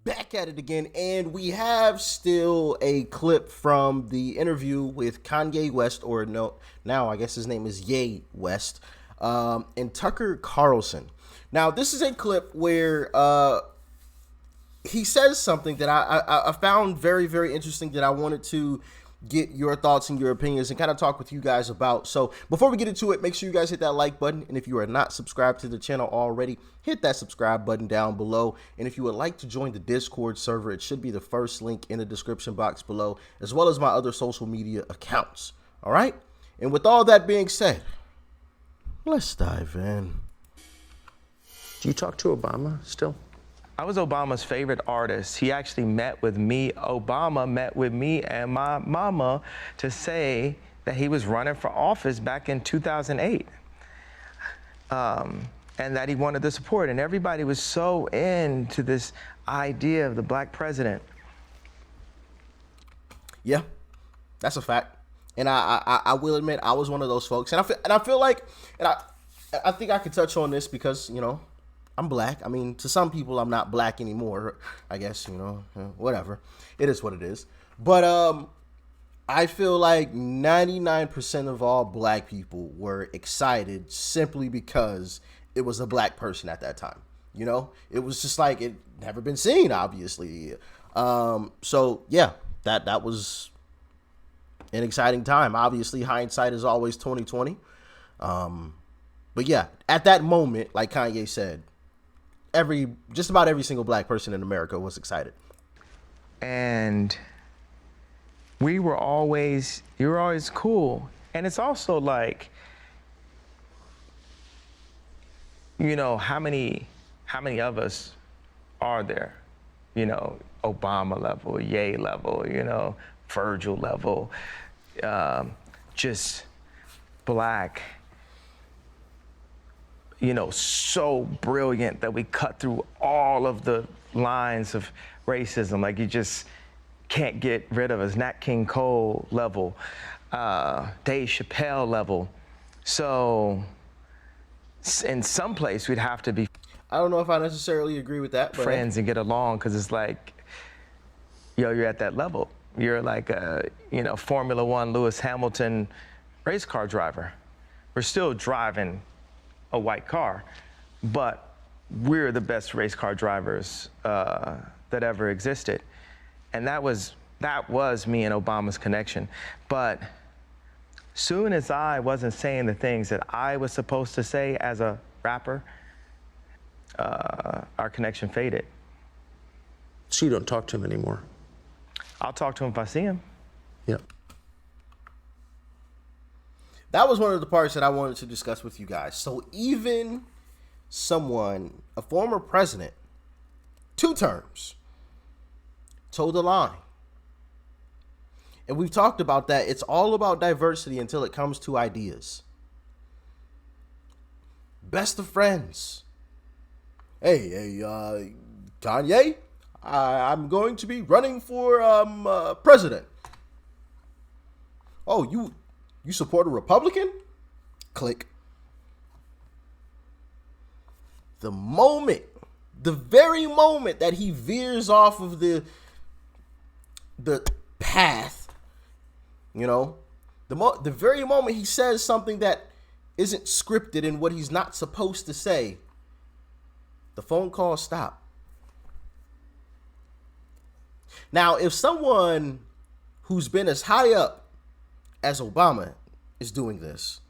Back at it again, and we have still a clip from the interview with Kanye West, or no, now I guess his name is Ye West, and Tucker Carlson. Now, this is a clip where he says something that I found very, very interesting that I wanted to get your thoughts and your opinions and kind of talk with you guys about. So before we get into it, make sure you guys hit that like button. And if you are not subscribed to the channel already, hit that subscribe button down below. And if you would like to join the Discord server, it should be the first link in the description box below, as well as my other social media accounts. All right. And with all that being said, let's dive in. Do you talk to Obama still? I was Obama's favorite artist. He actually met with me. Obama met with me and my mama to say that he was running for office back in 2008. And that he wanted the support. And everybody was so into this idea of the black president. Yeah, that's a fact. And I will admit I was one of those folks. And I feel like, and I think I could touch on this because, you know, I'm black. I mean, to some people, I'm not black anymore. I guess, you know, whatever. It is what it is. But I feel like 99% of all black people were excited simply because it was a black person at that time. You know, it was just like it never been seen, obviously. So, yeah, that was an exciting time. Obviously, hindsight is always 2020. But, yeah, at that moment, like Kanye said, just about every single black person in America was excited. And you were always cool. And it's also like, you know, how many of us are there? You know, Obama level, Ye level, you know, Virgil level, just black, you know, so brilliant that we cut through all of the lines of racism. Like, you just can't get rid of us. Nat King Cole level, Dave Chappelle level. So in some place we'd have to be I don't know if I necessarily agree with that, but friends and get along, because it's like, yo, you're at that level. You're like a, you know, Formula One Lewis Hamilton race car driver. We're still driving a white car, but we're the best race car drivers that ever existed. And that was me and Obama's connection. But soon as I wasn't saying the things that I was supposed to say as a rapper, our connection faded. So you don't talk to him anymore? I'll talk to him if I see him. Yep. that was one of the parts that I wanted to discuss with you guys. So even someone, a former president, 2 terms, told a lie. And we've talked about that. It's all about diversity until it comes to ideas. Best of friends. Hey, Kanye, I'm going to be running for president. Oh, you support a Republican? Click. The very moment that he veers off of the path, you know, the very moment he says something that isn't scripted and what he's not supposed to say, the phone call stopped. Now, if someone who's been as high up as Obama is doing this,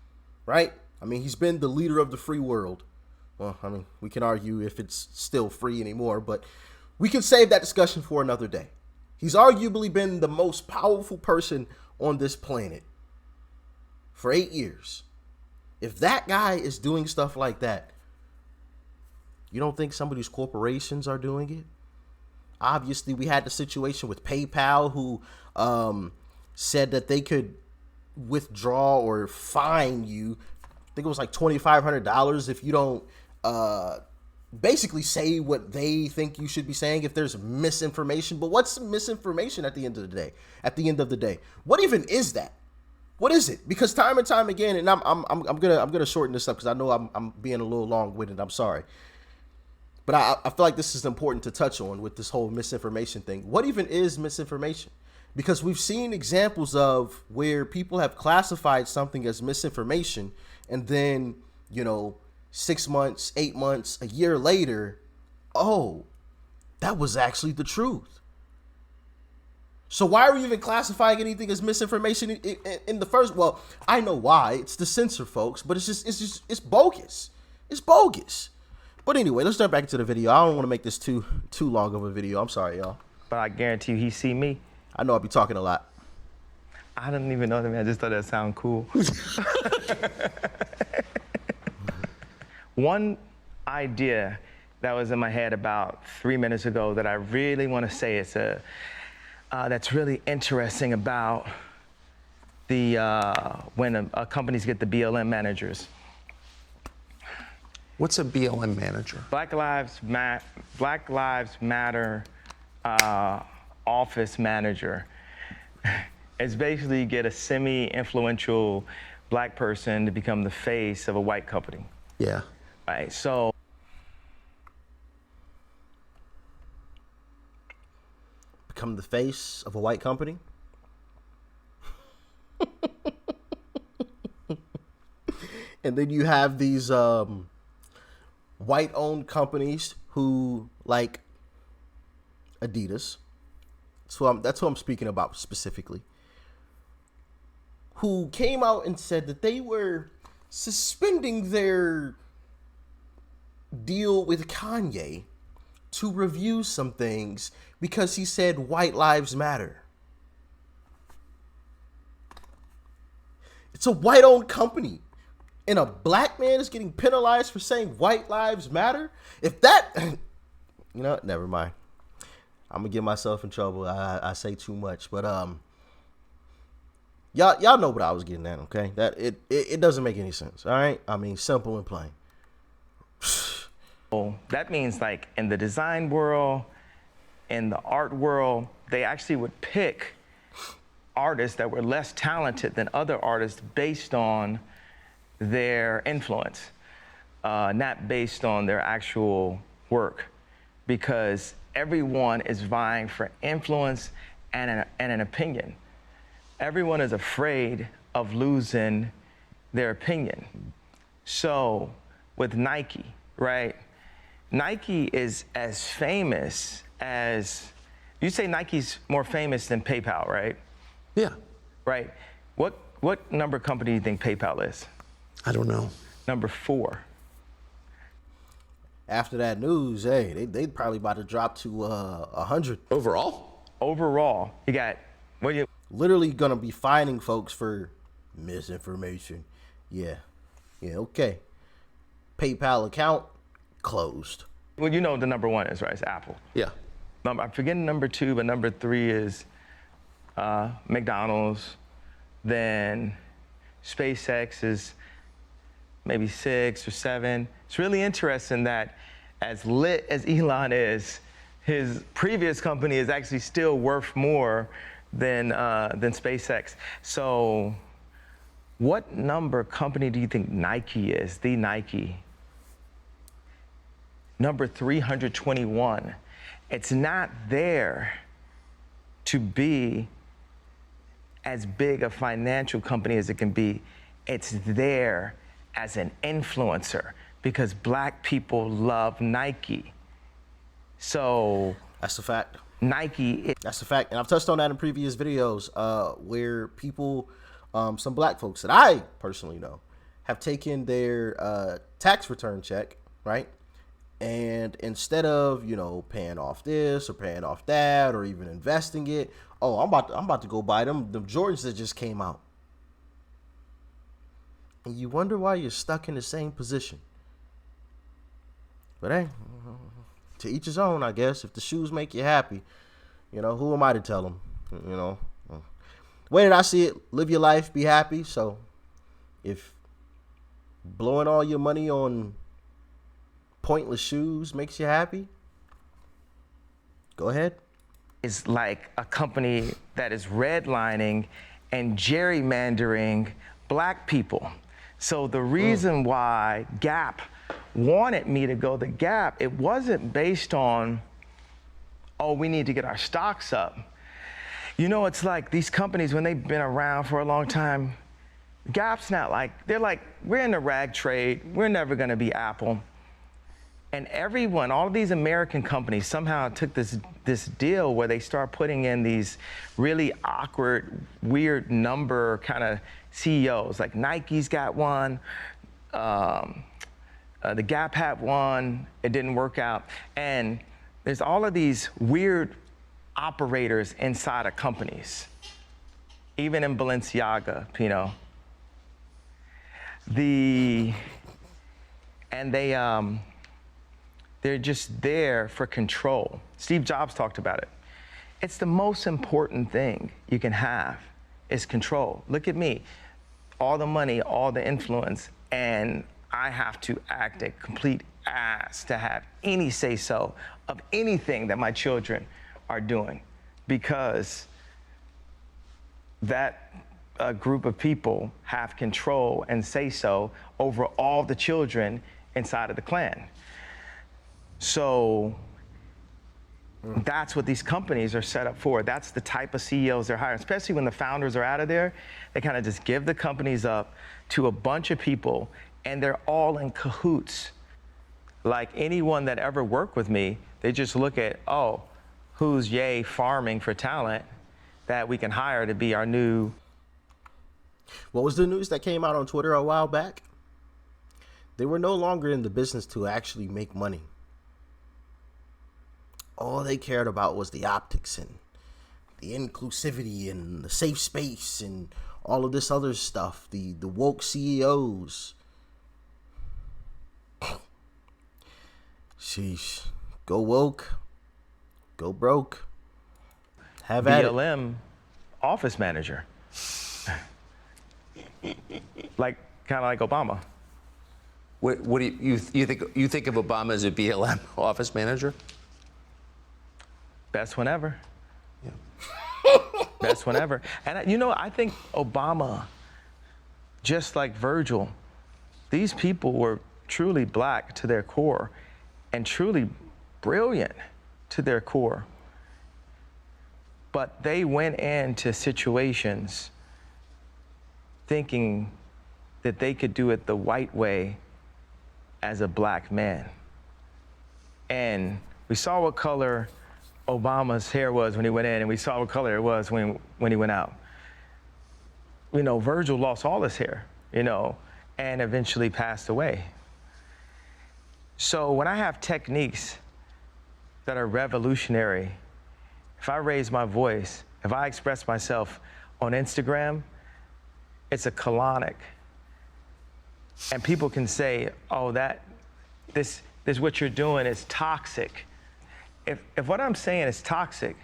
right? I mean, he's been the leader of the free world. Well, I mean, we can argue if it's still free anymore, but we can save that discussion for another day. He's arguably been the most powerful person on this planet for 8 years. If that guy is doing stuff like that, you don't think some of these corporations are doing it? Obviously, we had the situation with PayPal, who said that they could withdraw or fine you. I think it was like $2,500 if you don't basically say what they think you should be saying if there's misinformation. But what's misinformation at the end of the day? At the end of the day, what even is that? What is it? Because time and time again, and I'm gonna shorten this up because I know I'm being a little long-winded. I'm sorry. But I feel like this is important to touch on with this whole misinformation thing. What even is misinformation? Because we've seen examples of where people have classified something as misinformation, and then, 6 months, 8 months, a year later, oh, that was actually the truth. So why are we even classifying anything as misinformation in the first? Well, I know why. It's the censor, folks, but it's bogus. It's bogus. But anyway, let's jump back into the video. I don't want to make this too long of a video. I'm sorry, y'all. But I guarantee you, he see me. I know I'll be talking a lot. I didn't even know that, man. I just thought that sounded cool. One idea that was in my head about 3 minutes ago that I really want to say is that's really interesting about the when companies get the BLM managers. What's a BLM manager? Black Lives Matter office manager. It's basically you get a semi-influential black person to become the face of a white company. Yeah. Right. So Become the face of a white company. And then you have these white-owned companies who, like Adidas, that's who I'm speaking about specifically, who came out and said that they were suspending their deal with Kanye to review some things because he said white lives matter. It's a white-owned company, and a black man is getting penalized for saying white lives matter. If that, never mind. I'm gonna get myself in trouble. I say too much, but y'all know what I was getting at, okay? That it doesn't make any sense. All right, I mean, simple and plain. that means, like, in the design world, in the art world, they actually would pick artists that were less talented than other artists based on their influence, not based on their actual work, because everyone is vying for influence and an opinion. Everyone is afraid of losing their opinion. So with Nike, right? Nike is as famous as, you say Nike's more famous than PayPal, right? Yeah. Right. What number company do you think PayPal is? I don't know. Number 4. After that news, hey, they probably about to drop to 100 Overall? Overall, you got literally gonna be fining folks for misinformation. Yeah, okay. PayPal account closed. Well, you know what the number 1 is, right? It's Apple. Yeah. I'm forgetting number 2, but number 3 is McDonald's. Then SpaceX is maybe 6 or 7. It's really interesting that as lit as Elon is, his previous company is actually still worth more than SpaceX. So what number company do you think Nike is, the Nike? Number 321. It's not there to be as big a financial company as it can be. It's there as an influencer because black people love Nike. So that's a fact. Nike. That's a fact. And I've touched on that in previous videos where people, some black folks that I personally know, have taken their tax return check, right? And instead of, paying off this or paying off that or even investing it, oh, I'm about to go buy them Jordans that just came out. And you wonder why you're stuck in the same position. But hey, to each his own, I guess. If the shoes make you happy, who am I to tell them? The way that I see it, live your life, be happy. So if blowing all your money on pointless shoes makes you happy, go ahead. Is like a company that is redlining and gerrymandering black people. So the reason why Gap wanted me to go the Gap, it wasn't based on, oh, we need to get our stocks up. You know, it's like these companies, when they've been around for a long time, Gap's not like, they're like, we're in the rag trade, we're never gonna be Apple. And everyone, all of these American companies somehow took this deal where they start putting in these really awkward, weird number kind of CEOs. Like Nike's got one, the Gap had one, it didn't work out. And there's all of these weird operators inside of companies, even in Balenciaga, you know. They're just there for control. Steve Jobs talked about it. It's the most important thing you can have is control. Look at me, all the money, all the influence, and I have to act a complete ass to have any say-so of anything that my children are doing, because that group of people have control and say-so over all the children inside of the clan. So that's what these companies are set up for. That's the type of CEOs they're hiring, especially when the founders are out of there. They kind of just give the companies up to a bunch of people, and they're all in cahoots. Like anyone that ever worked with me, they just look at, oh, who's Ye farming for talent that we can hire to be our new. What was the news that came out on Twitter a while back? They were no longer in the business to actually make money. All they cared about was the optics and the inclusivity and the safe space and all of this other stuff. The woke CEOs. Sheesh. Go woke. Go broke. Have at it. BLM office manager. Like, kind of like Obama. What do you think of Obama as a BLM office manager? Best one ever. Yeah. Best one ever. And you know, I think Obama, just like Virgil, these people were truly black to their core and truly brilliant to their core. But they went into situations thinking that they could do it the white way as a black man. And we saw what color Obama's hair was when he went in, and we saw what color it was when he went out. You know, Virgil lost all his hair, you know, and eventually passed away. So when I have techniques that are revolutionary, if I raise my voice, if I express myself on Instagram, it's a colonic. And people can say, oh, this what you're doing is toxic. If what I'm saying is toxic,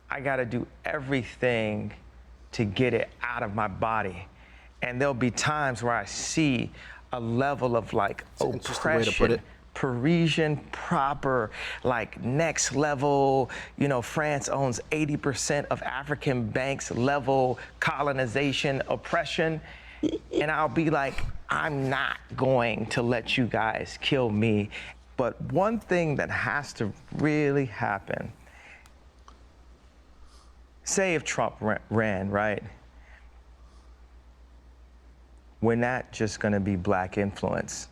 I gotta do everything to get it out of my body. And there'll be times where I see a level of like oppression, Parisian proper, like next level, you know, France owns 80% of African banks level colonization, oppression. And I'll be like, I'm not going to let you guys kill me. But one thing that has to really happen, say if Trump ran, right? We're not just gonna be black influence.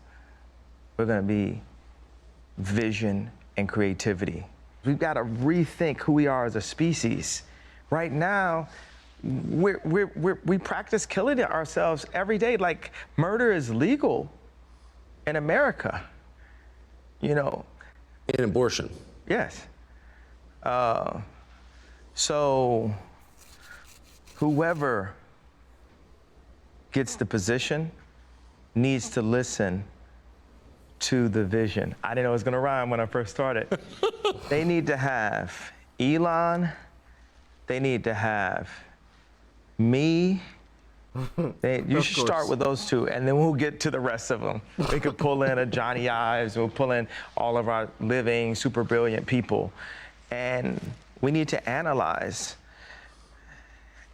We're gonna be vision and creativity. We've gotta rethink who we are as a species. Right now, we practice killing ourselves every day. Like murder is legal in America. You know. And abortion. Yes. So whoever gets the position needs to listen to the vision. I didn't know it was gonna rhyme when I first started. They need to have Elon, they need to have me. You should start with those two, and then we'll get to the rest of them. We could pull in a Johnny Ives, we'll pull in all of our living, super brilliant people. And we need to analyze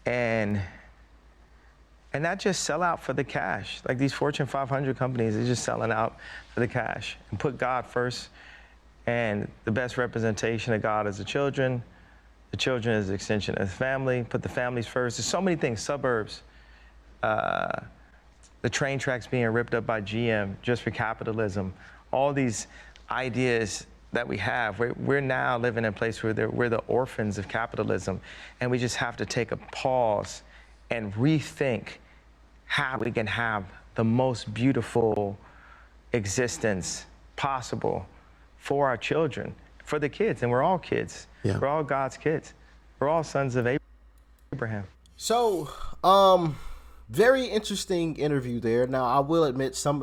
and and not just sell out for the cash. Like these Fortune 500 companies, they're just selling out for the cash and put God first. And the best representation of God is the children is the extension of the family, put the families first. There's so many things, suburbs, the train tracks being ripped up by GM just for capitalism, all these ideas that we have. We're now living in a place where we're the orphans of capitalism, and we just have to take a pause and rethink how we can have the most beautiful existence possible for our children, for the kids, and we're all kids. Yeah. We're all God's kids. We're all sons of Abraham. So, very interesting interview there. Now, I will admit some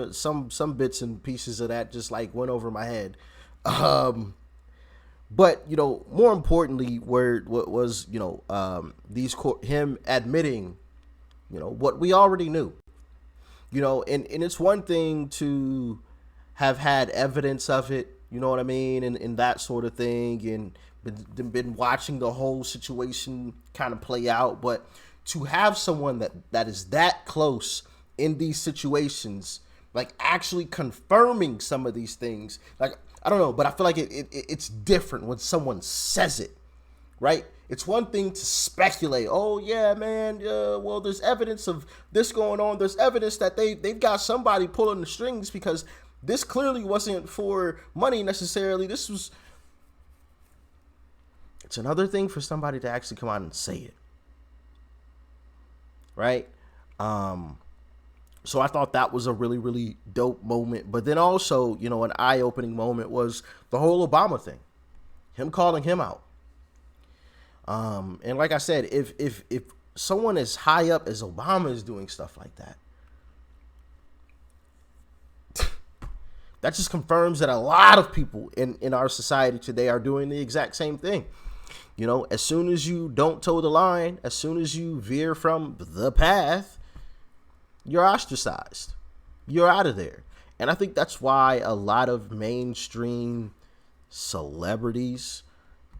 bits and pieces of that just like went over my head. But you know, more importantly, what was him admitting, you know, what we already knew. You know, and it's one thing to have had evidence of it, you know what I mean, and that sort of thing, and been watching the whole situation kind of play out, but to have someone that is that close in these situations, like actually confirming some of these things, like, I don't know, but I feel like it's different when someone says it, right? It's one thing to speculate. Oh yeah, man. Well, there's evidence of this going on. There's evidence that they've got somebody pulling the strings, because this clearly wasn't for money necessarily. It's another thing for somebody to actually come out and say it, right? So I thought that was a really, really dope moment. But then also, you know, an eye-opening moment was the whole Obama thing, him calling him out. And like I said, if someone as high up as Obama is doing stuff like that, that just confirms that a lot of people in our society today are doing the exact same thing. You know, as soon as you don't toe the line, as soon as you veer from the path, you're ostracized. You're out of there. And I think that's why a lot of mainstream celebrities,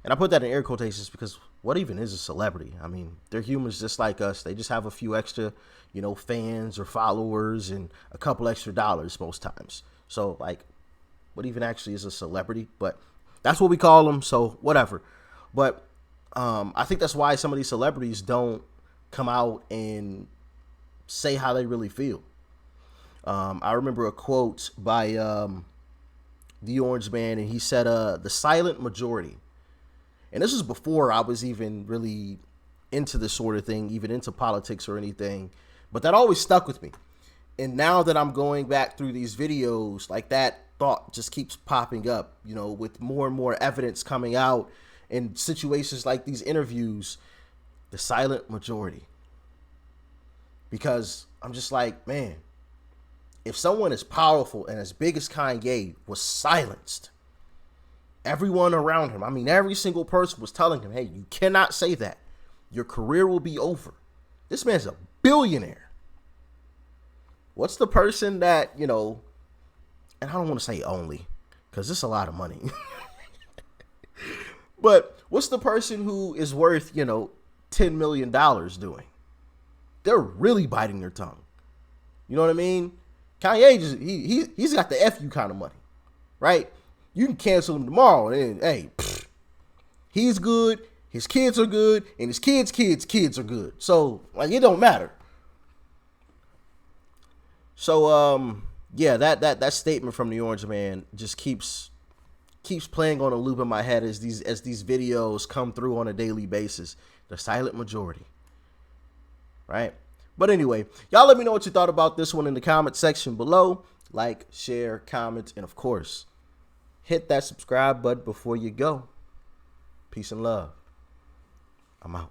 and I put that in air quotations because what even is a celebrity? I mean, they're humans just like us. They just have a few extra, you know, fans or followers and a couple extra dollars most times. So, like, what even actually is a celebrity? But that's what we call them, so whatever. But I think that's why some of these celebrities don't come out and say how they really feel. I remember a quote by the Orange Man, and he said, the silent majority. And this was before I was even really into this sort of thing, even into politics or anything. But that always stuck with me. And now that I'm going back through these videos, like, that thought just keeps popping up, you know, with more and more evidence coming out in situations like these interviews, the silent majority. Because I'm just like, man, if someone as powerful and as big as Kanye was silenced, everyone around him, I mean, every single person was telling him, hey, you cannot say that. Your career will be over. This man's a billionaire. What's the person that, you know, and I don't want to say only, because it's a lot of money. But what's the person who is worth, you know, $10 million doing? They're really biting their tongue. You know what I mean? Kanye just he's got the F you kind of money, right? You can cancel him tomorrow, and hey, he's good, his kids are good, and his kids are good. So, like, it don't matter. So yeah, that statement from the Orange Man just keeps playing on a loop in my head as these videos come through on a daily basis. The silent majority. Right? But anyway, y'all let me know what you thought about this one in the comment section below. Like, share, comment, and of course, hit that subscribe button before you go. Peace and love. I'm out.